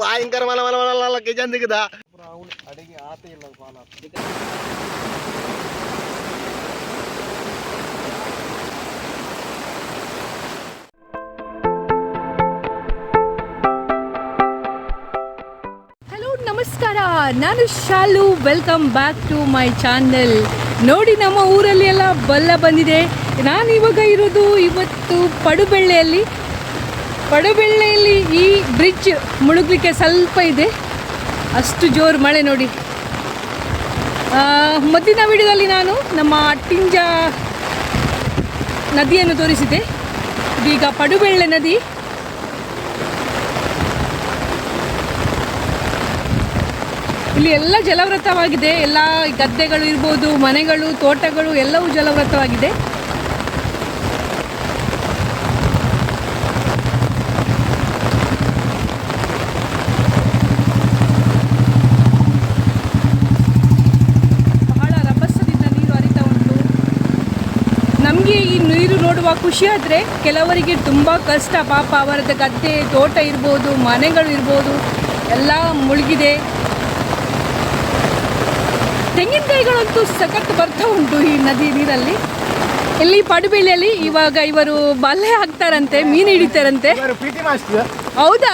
ಭಯಂಕರ ಮಲ ಮಲ ಮಲ ಕಿಚನ್ ದಿಗದ ಅಡಿಗೆ ಆತ ಇಲ್ಲ ಪಾಲ. ನಮಸ್ಕಾರ, ನಾನು Shalu. Welcome back to my channel. ನೋಡಿ, ನಮ್ಮ ಊರಲ್ಲಿ ಎಲ್ಲ ಬಲ್ಲ ಬಂದಿದೆ. ನಾನು ಇವಾಗ ಇರೋದು ಇವತ್ತು ಪಡುಬೆಳ್ಳೆಯಲ್ಲಿ. ಈ ಬ್ರಿಡ್ಜ್ ಮುಳುಗಲಿಕ್ಕೆ ಸ್ವಲ್ಪ ಇದೆ, ಅಷ್ಟು ಜೋರು ಮಳೆ ನೋಡಿ. ಮೊದಲಿನ ವಿಡಿಯೋದಲ್ಲಿ ನಾನು ನಮ್ಮ ಅಟ್ಟಿಂಜ ನದಿಯನ್ನು ತೋರಿಸಿದೆ. ಇದೀಗ ಪಡುಬೆಳ್ಳೆ ನದಿ. ಇಲ್ಲಿ ಎಲ್ಲ ಜಲವೃತವಾಗಿದೆ. ಎಲ್ಲ ಗದ್ದೆಗಳು ಇರ್ಬೋದು, ಮನೆಗಳು, ತೋಟಗಳು ಎಲ್ಲವೂ ಜಲವೃತವಾಗಿದೆ. ಬಹಳ ರಭಸದಿಂದ ನೀರು ಹರಿತಾ ಉಂಟು. ನಮಗೆ ಈ ನೀರು ನೋಡುವ ಖುಷಿ ಆದರೆ ಕೆಲವರಿಗೆ ತುಂಬ ಕಷ್ಟ. ಪಾಪ ಅವರದ್ದು ಗದ್ದೆ, ತೋಟ ಇರ್ಬೋದು, ಮನೆಗಳು ಇರ್ಬೋದು, ಎಲ್ಲ ಮುಳುಗಿದೆ. ತೆಂಗಿನಕಾಯಿಗಳಂತೂ ಸಖತ್ ಬರ್ತಾ ಉಂಟು ಈ ನದಿ ನೀರಲ್ಲಿ. ಇಲ್ಲಿ ಪಡುಬೆಳ್ಳೆಯಲ್ಲಿ ಇವಾಗ ಇವರು ಬಲೆ ಹಾಕ್ತಾರಂತೆ, ಮೀನು ಹಿಡಿತಾರಂತೆ. ಹೌದಾ?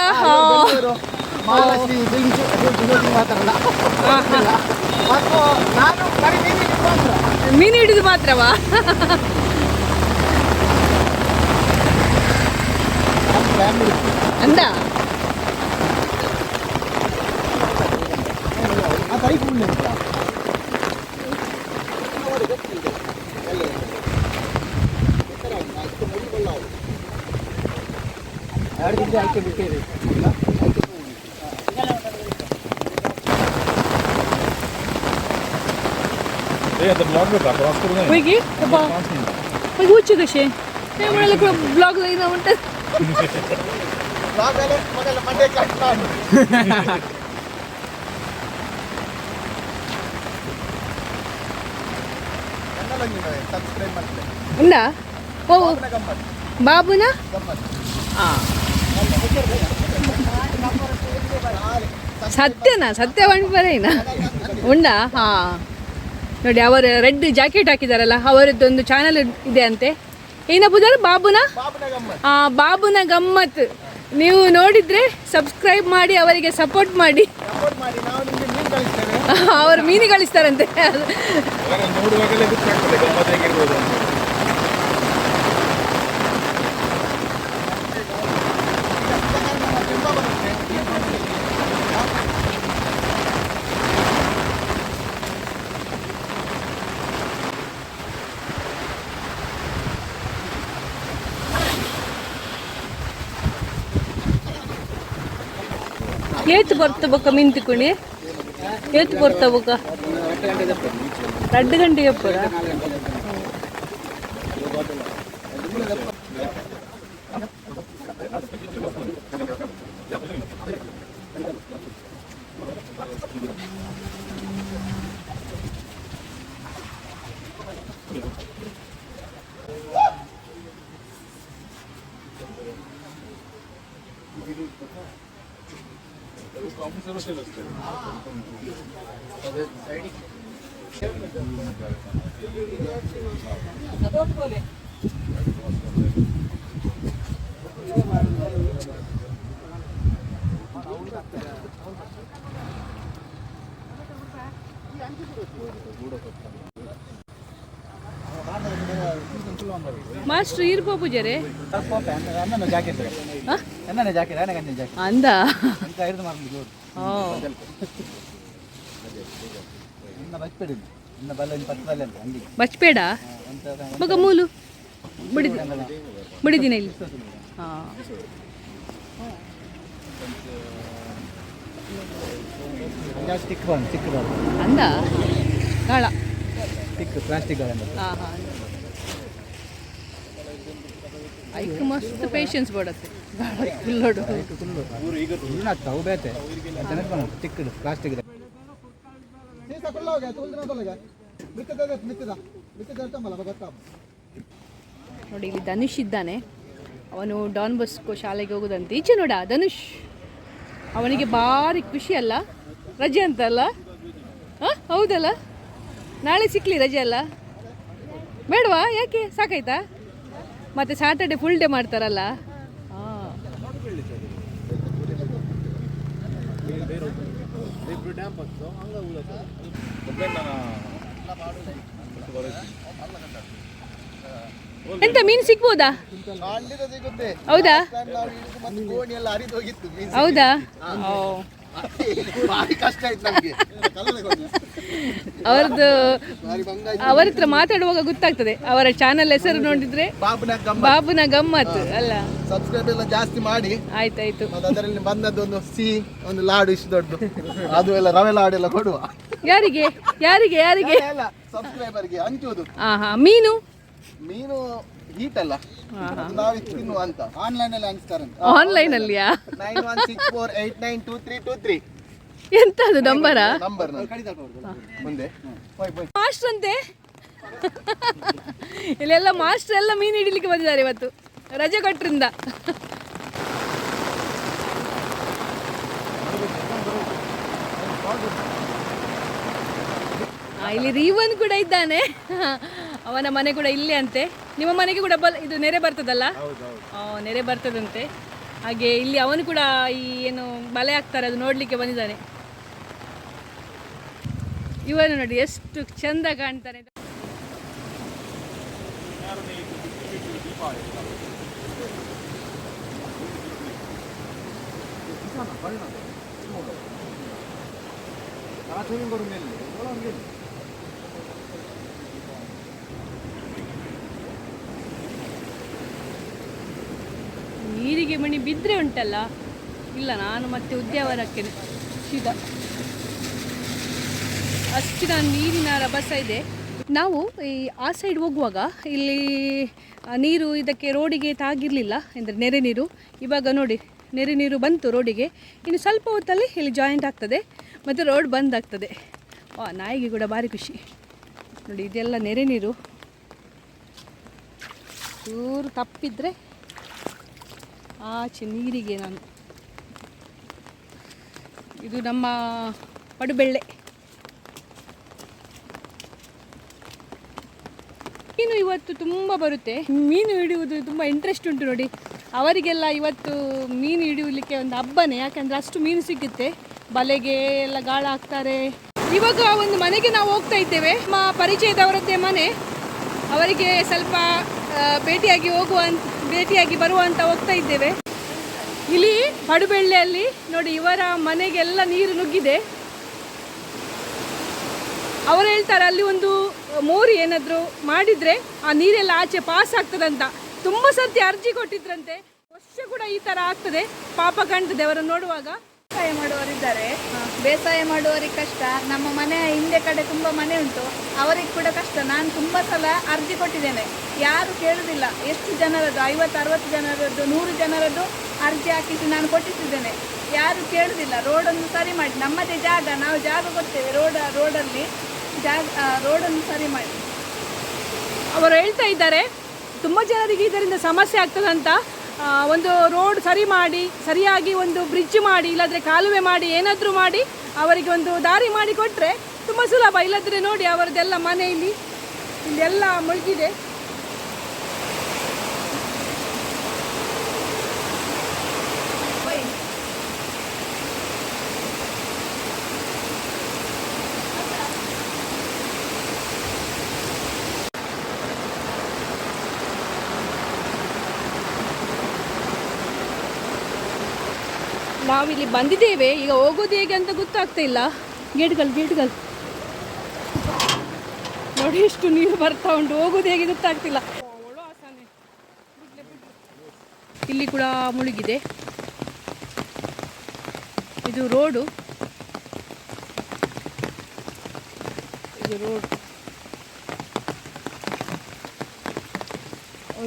ಮೀನು ಹಿಡಿದು ಮಾತ್ರವಾ? ಅಂದ ಆಯ್ಕೆ ಬಿಟ್ಟಿರಿ. होगी पण होची कशी ते म्हणाले ब्लॉग जाईना म्हणतात. ఉందా? ఓ బాబునా? ಸತ್ಯನಾ? ಸತ್ಯ ಬಣ್ಣ ಉಂಡಾ? ಹಾಂ ನೋಡಿ, ಅವರು ರೆಡ್ ಜಾಕೆಟ್ ಹಾಕಿದಾರಲ್ಲ, ಅವರದ್ದೊಂದು ಚಾನಲ್ ಇದೆ ಅಂತೆ. ಏನಪ್ಪುದಾರ? ಬಾಬುನ ಗಮ್ಮತ್. ನೀವು ನೋಡಿದ್ರೆ ಸಬ್ಸ್ಕ್ರೈಬ್ ಮಾಡಿ, ಅವರಿಗೆ ಸಪೋರ್ಟ್ ಮಾಡಿ. ಅವರು ಮೀನು ಕಳಿಸ್ತಾರಂತೆ. ಏತು ಬರ್ತಬಕ್ಕ ಮೀನು ತಿಕ್ಕೊಂಡು ಏತು ಬರ್ತಬಕ್ಕ 2 ಗಂಟೆ ಎಪ್ಪರ ಮಾಸ್ಟರ್ ಇರ್ಬೋ ಪೂಜಾರೆ ಅಂದ ಬಚ್ಪೇಡ ಮಗ ಮೂಲು ಬಿಡಿದಿನ ಇಲ್ಲಿ. ಹಾಂ, ಅಂದ ಗಾಳ ಪ್ಲಾಸ್ಟಿಕ್ ಹಾಂ ಹಾಂ. ಐಕ್ ಮಸ್ತ್ ಪೇಷನ್ಸ್ ಬಡತ್ತೆ ಫುಲ್ಲೋಡು ಅವು ಬೇತೆ ಚಿಕ್ಕದು ಪ್ಲಾಸ್ಟಿಕ್. ನೋಡಿ, ಇಲ್ಲಿ ಧನುಷ್ ಇದ್ದಾನೆ. ಅವನು ಡಾನ್ ಬಸ್ಕೋ ಶಾಲೆಗೆ ಹೋಗೋದಂತೆ. ಈಚೆ ನೋಡ ಧನುಷ್, ಅವನಿಗೆ ಭಾರಿ ಖುಷಿ ಅಲ್ಲ, ರಜೆ ಅಂತಲ್ಲ? ಹಾಂ ಹೌದಲ್ಲ, ನಾಳೆ ಸಿಕ್ಕಲಿ ರಜೆ ಅಲ್ಲ? ಬೇಡವಾ? ಯಾಕೆ, ಸಾಕಾಯ್ತಾ? ಮತ್ತು ಸ್ಯಾಟರ್ಡೆ ಫುಲ್ ಡೇ ಮಾಡ್ತಾರಲ್ಲ. ಹಾಂ ಎಂತ ಮೀನು ಸಿಗ್ಬೋದಾ? ಸಿಗುತ್ತೆ. ಹೌದಾ? ಗೋಣಿ ಎಲ್ಲ ಹರಿದು ಹೋಗಿತ್ತು. ಹೌದಾ? ಭಾರಿ ಕಷ್ಟ ಆಯ್ತು ನಮ್ಗೆ. ಅವರದ್ದು ಅವರ ಹತ್ರ ಮಾತಾಡುವಾಗ ಗೊತ್ತಾಗ್ತದೆ. ಅವರ ಚಾನಲ್ ಹೆಸರು ನೋಡಿದ್ರೆ ಬಾಬುನ ಗಮ್ಮತ್ ಅಲ್ಲ. ಸಬ್ಸ್ಕ್ರೈಬ್ ಎಲ್ಲ ಜಾಸ್ತಿ ಮಾಡಿ. ಆಯ್ತಾಯ್ತು. ಅದರಲ್ಲಿ ಬಂದದ್ದು ಒಂದು ಸಿಹಿ ಒಂದು ಲಾಡು ಇಷ್ಟು ದೊಡ್ಡ, ಅದು ಎಲ್ಲ ರವೆ ಲಾಡು ಎಲ್ಲ ಕೊಡುವ. ಯಾರಿಗೆ ಯಾರಿಗೆ ಯಾರಿಗೆ? ಸಬ್ಸ್ಕ್ರೈಬರ್ಗೆ ಹಂಚುವುದು. ಮೀನು ಮೀನು ಹೀಟ್ ಅಲ್ಲ, ನಾವು ತಿನ್ನುವ ಅಂತ. ಆನ್ಲೈನ್ ಅಲ್ಲಿ ಹಂಚ್ತಾರೆ. ಆನ್ಲೈನ್ ಅಲ್ಲಿಯಾ? 9164892323 ಎಂತದು ನಂಬರ? ನಂಬರ್ ಮುಂದೆ ಮಾಸ್ಟರ್ ಅಂತೆ. ಇಲ್ಲೆಲ್ಲ ಮಾಸ್ಟರ್ ಎಲ್ಲ ಮೀನು ಹಿಡಿಲಿಕ್ಕೆ ಬಂದಿದ್ದಾರೆ ಇವತ್ತು ರಜೆ ಕೊಟ್ರಿಂದ. ಇಲ್ಲಿ ರೀವನ್ ಕೂಡ ಇದ್ದಾನೆ. ಅವನ ಮನೆ ಕೂಡ ಇಲ್ಲೇ ಅಂತೆ. ನಿಮ್ಮ ಮನೆಗೆ ಕೂಡ ಇದು ನೆರೆ ಬರ್ತದಲ್ಲ? ನೆರೆ ಬರ್ತದಂತೆ. ಹಾಗೆ ಇಲ್ಲಿ ಅವನು ಕೂಡ ಈ ಏನು ಬಲೆ ಹಾಕ್ತಾರೆ ಅದು ನೋಡಲಿಕ್ಕೆ ಬಂದಿದ್ದಾನೆ. ಇವನು ನೋಡಿ ಎಷ್ಟು ಚಂದ ಕಾಣ್ತಾನೆ. ನೀರಿಗೆ ಮಣಿ ಬಿದ್ದರೆ ಉಂಟಲ್ಲ, ಇಲ್ಲ ನಾನು ಮತ್ತೆ ಉದ್ಯಾವರಕ್ಕೆ ಸೀದಾ ಅಷ್ಟು ನಾನು ನೀರಿನ ರಭಸ ಇದೆ. ನಾವು ಈ ಆ ಸೈಡ್ ಹೋಗುವಾಗ ಇಲ್ಲಿ ನೀರು ಇದಕ್ಕೆ ರೋಡಿಗೆ ತಾಗಿರಲಿಲ್ಲ, ಅಂದರೆ ನೆರೆ ನೀರು. ಇವಾಗ ನೋಡಿ ನೆರೆ ನೀರು ಬಂತು ರೋಡಿಗೆ. ಇನ್ನು ಸ್ವಲ್ಪ ಹೊತ್ತಲ್ಲಿ ಇಲ್ಲಿ ಜಾಯಿಂಟ್ ಆಗ್ತದೆ ಮತ್ತು ರೋಡ್ ಬಂದ್ ಆಗ್ತದೆ. ನಾಯಿಗೆ ಕೂಡ ಭಾರಿ ಖುಷಿ ನೋಡಿ. ಇದೆಲ್ಲ ನೆರೆ ನೀರು. ಚೂರು ತಪ್ಪಿದ್ರೆ ಆಚೆ ನೀರಿಗೆ ನಾನು. ಇದು ನಮ್ಮ ಪಡುಬೆಳ್ಳೆ. ಮೀನು ಇವತ್ತು ತುಂಬ ಬರುತ್ತೆ. ಮೀನು ಹಿಡಿಯುವುದು ತುಂಬ ಇಂಟ್ರೆಸ್ಟ್ ಉಂಟು ನೋಡಿ ಅವರಿಗೆಲ್ಲ. ಇವತ್ತು ಮೀನು ಹಿಡಿಯಲಿಕ್ಕೆ ಒಂದು ಹಬ್ಬನೇ, ಯಾಕಂದರೆ ಅಷ್ಟು ಮೀನು ಸಿಗುತ್ತೆ. ಬಲೆಗೆ ಎಲ್ಲ ಗಾಳ ಹಾಕ್ತಾರೆ. ಇವಾಗ ಒಂದು ಮನೆಗೆ ನಾವು ಹೋಗ್ತಾ ಇದ್ದೇವೆ, ನಮ್ಮ ಪರಿಚಯದವರದ್ದೇ ಮನೆ. ಅವರಿಗೆ ಸ್ವಲ್ಪ ಭೇಟಿಯಾಗಿ ಬರುವ ಅಂತ ಹೋಗ್ತಾ ಇದ್ದೇವೆ. ಇಲ್ಲಿ ಪಡುಬೆಳ್ಳೆಯಲ್ಲಿ ನೋಡಿ ಇವರ ಮನೆಗೆಲ್ಲ ನೀರು ನುಗ್ಗಿದೆ. ಅವರು ಹೇಳ್ತಾರೆ ಅಲ್ಲಿ ಒಂದು ಮೋರಿ ಏನಾದರೂ ಮಾಡಿದರೆ ಆ ನೀರೆಲ್ಲ ಆಚೆ ಪಾಸ್ ಆಗ್ತದಂತ. ತುಂಬ ಸರ್ತಿ ಅರ್ಜಿ ಕೊಟ್ಟಿದ್ರಂತೆ. ವರ್ಷ ಕೂಡ ಈ ಥರ ಆಗ್ತದೆ. ಪಾಪ ಕಾಣ್ತದೆ ಅವರನ್ನು ನೋಡುವಾಗ. ಬೇಸಾಯ ಮಾಡುವವರಿದ್ದಾರೆ, ಬೇಸಾಯ ಮಾಡುವವರಿಗೆ ಕಷ್ಟ. ನಮ್ಮ ಮನೆ ಹಿಂದೆ ಕಡೆ ತುಂಬ ಮನೆ ಉಂಟು, ಅವರಿಗೆ ಕೂಡ ಕಷ್ಟ. ನಾನು ತುಂಬ ಸಲ ಅರ್ಜಿ ಕೊಟ್ಟಿದ್ದೇನೆ, ಯಾರು ಕೇಳುವುದಿಲ್ಲ. ಎಷ್ಟು ಜನರದ್ದು, 50-60 ಜನರದ್ದು, 100 ಜನರದ್ದು ಅರ್ಜಿ ಹಾಕಿಸಿ ನಾನು ಕೊಟ್ಟಿದ್ದೇನೆ. ಯಾರು ಕೇಳುವುದಿಲ್ಲ. ರೋಡನ್ನು ಸರಿ ಮಾಡಿ, ನಮ್ಮದೇ ಜಾಗ, ನಾವು ಜಾಗ ಕೊಡ್ತೇವೆ. ರೋಡಲ್ಲಿ ರೋಡನ್ನು ಸರಿ ಮಾಡಿ. ಅವರು ಹೇಳ್ತಾ ಇದ್ದಾರೆ ತುಂಬ ಜನರಿಗೆ ಇದರಿಂದ ಸಮಸ್ಯೆ ಆಗ್ತದಂತ. ಒಂದು ರೋಡ್ ಸರಿ ಮಾಡಿ, ಸರಿಯಾಗಿ ಒಂದು ಬ್ರಿಡ್ಜ್ ಮಾಡಿ, ಇಲ್ಲಾಂದರೆ ಕಾಲುವೆ ಮಾಡಿ, ಏನಾದರೂ ಮಾಡಿ ಅವರಿಗೆ ಒಂದು ದಾರಿ ಮಾಡಿ ಕೊಟ್ಟರೆ ತುಂಬ ಸುಲಭ. ಇಲ್ಲದ್ರೆ ನೋಡಿ ಅವರದ್ದೆಲ್ಲ ಮನೆ ಇಲ್ಲೆಲ್ಲ ಮುಳುಗಿದೆ. ನಾವಿಲ್ಲಿ ಬಂದಿದ್ದೇವೆ, ಈಗ ಹೋಗೋದು ಹೇಗೆ ಅಂತ ಗೊತ್ತಾಗ್ತಾ ಇಲ್ಲ. ಗೇಟ್ಗಳು ನೋಡಿ ಎಷ್ಟು ನೀರು ಬರ್ತಾ ಉಂಟು, ಹೋಗೋದು ಹೇಗೆ ಗೊತ್ತಾಗ್ತಿಲ್ಲ. ಇಲ್ಲಿ ಕೂಡ ಮುಳುಗಿದೆ. ಇದು ರೋಡು,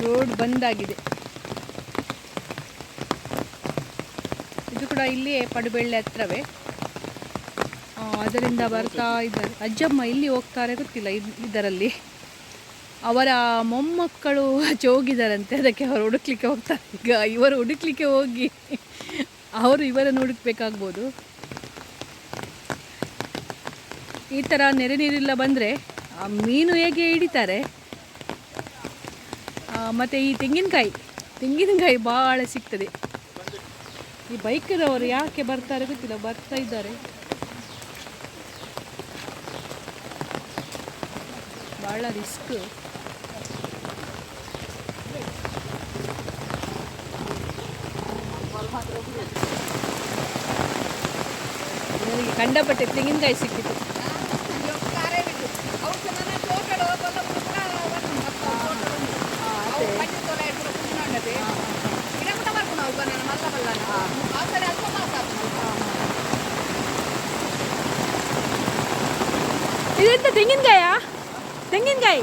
ರೋಡ್ ಬಂದಾಗಿದೆ. ಇದು ಕೂಡ ಇಲ್ಲಿಯೇ ಪಡುಬೆಳ್ಳೆ ಹತ್ರವೇ. ಅದರಿಂದ ಬರ್ತಾ ಇದ್ದಾರೆ. ಅಜ್ಜಮ್ಮ ಇಲ್ಲಿ ಹೋಗ್ತಾರೆ ಗೊತ್ತಿಲ್ಲ ಇದರಲ್ಲಿ. ಅವರ ಮೊಮ್ಮಕ್ಕಳು ಆಚೆ ಹೋಗಿದ್ದಾರಂತೆ, ಅದಕ್ಕೆ ಅವರು ಹುಡುಕ್ಲಿಕ್ಕೆ ಹೋಗ್ತಾರೆ. ಈಗ ಇವರು ಹುಡುಕ್ಲಿಕ್ಕೆ ಹೋಗಿ ಅವರು ಇವರನ್ನು ಹುಡುಕ್ಬೇಕಾಗ್ಬೋದು. ಈ ಥರ ನೆರೆ ನೀರಿಲ್ಲ ಬಂದರೆ ಮೀನು ಹೇಗೆ ಹಿಡಿತಾರೆ. ಮತ್ತು ಈ ತೆಂಗಿನಕಾಯಿ ಭಾಳ ಸಿಗ್ತದೆ. ಈ ಬೈಕರವರು ಯಾಕೆ ಬರ್ತಾರೆ ಗೊತ್ತಿಲ್ಲ, ಬರ್ತಾ ಇದ್ದಾರೆ. ಭಾಳ ರಿಸ್ಕ್. ನನಗೆ ಕಂಡಪಟ್ಟೆ ತೆಂಗಿನಕಾಯಿ ಸಿಕ್ಕಿತು. ಇದೆಂತ ತೆಂಗಿನಕಾಯಿ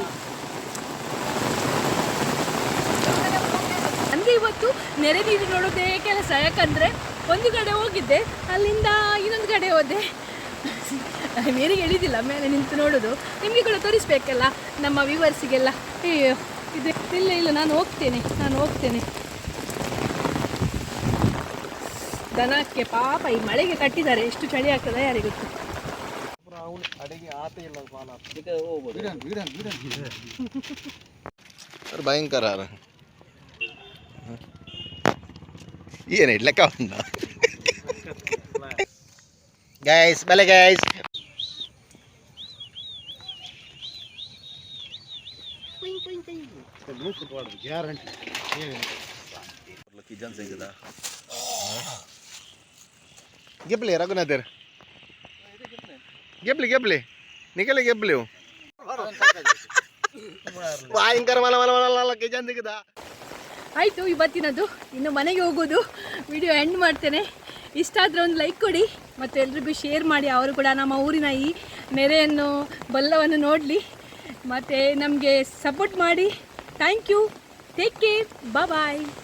ನನಗೆ ಇವತ್ತು ನೆರೆ ನೀರು ನೋಡೋದೇ ಕೆಲಸ. ಯಾಕಂದರೆ ಒಂದು ಕಡೆ ಹೋಗಿದ್ದೆ, ಅಲ್ಲಿಂದ ಇನ್ನೊಂದು ಕಡೆ ಹೋದೆ. ನೀರಿಗೆ ಇಳಿದಿಲ್ಲ, ಮೇಲೆ ನಿಂತು ನೋಡೋದು. ನಿಮಗೆ ಕೂಡ ತೋರಿಸ್ಬೇಕಲ್ಲ ನಮ್ಮ ವ್ಯೂವರ್ಸಿಗೆಲ್ಲ. ಅಯ್ಯೋ ಇದು ಇಲ್ಲ ನಾನು ಹೋಗ್ತೇನೆ. ದನಕ್ಕೆ ಪಾಪ ಈ ಮಳೆಗೆ ಕಟ್ಟಿದ್ದಾರೆ. ಎಷ್ಟು ಚಳಿ ಆಗ್ತದೆ ಯಾರಿಗೊತ್ತು. ಭಯಂಕರ ಏನು ಇಡ್ಲಕ್ಕ ಉಂಟ ಗೈಸ್. ಬಲೆ ಗೈಸ್, ಗೆಬ್ಲಿ ರಘುನಾಥರ್ ಗೆಬ್ಲಿ ನಿಖಲೆ ಗೆಬ್ಲಿ ಭಯಂಕರ ಕಿಜನ್ ಸಿಗದ. ಆಯಿತು ಇವತ್ತಿನದು. ಇನ್ನು ಮನೆಗೆ ಹೋಗೋದು. ವಿಡಿಯೋ ಎಂಡ್ ಮಾಡ್ತೇನೆ. ಇಷ್ಟ ಆದರೆ ಒಂದು ಲೈಕ್ ಕೊಡಿ ಮತ್ತು ಎಲ್ರಿಗೂ ಶೇರ್ ಮಾಡಿ. ಅವರು ಕೂಡ ನಮ್ಮ ಊರಿನ ಈ ನೆರೆಯನ್ನು ಬಲ್ಲವನ್ನು ನೋಡಲಿ ಮತ್ತು ನಮಗೆ ಸಪೋರ್ಟ್ ಮಾಡಿ. Thank you. Take care. Bye.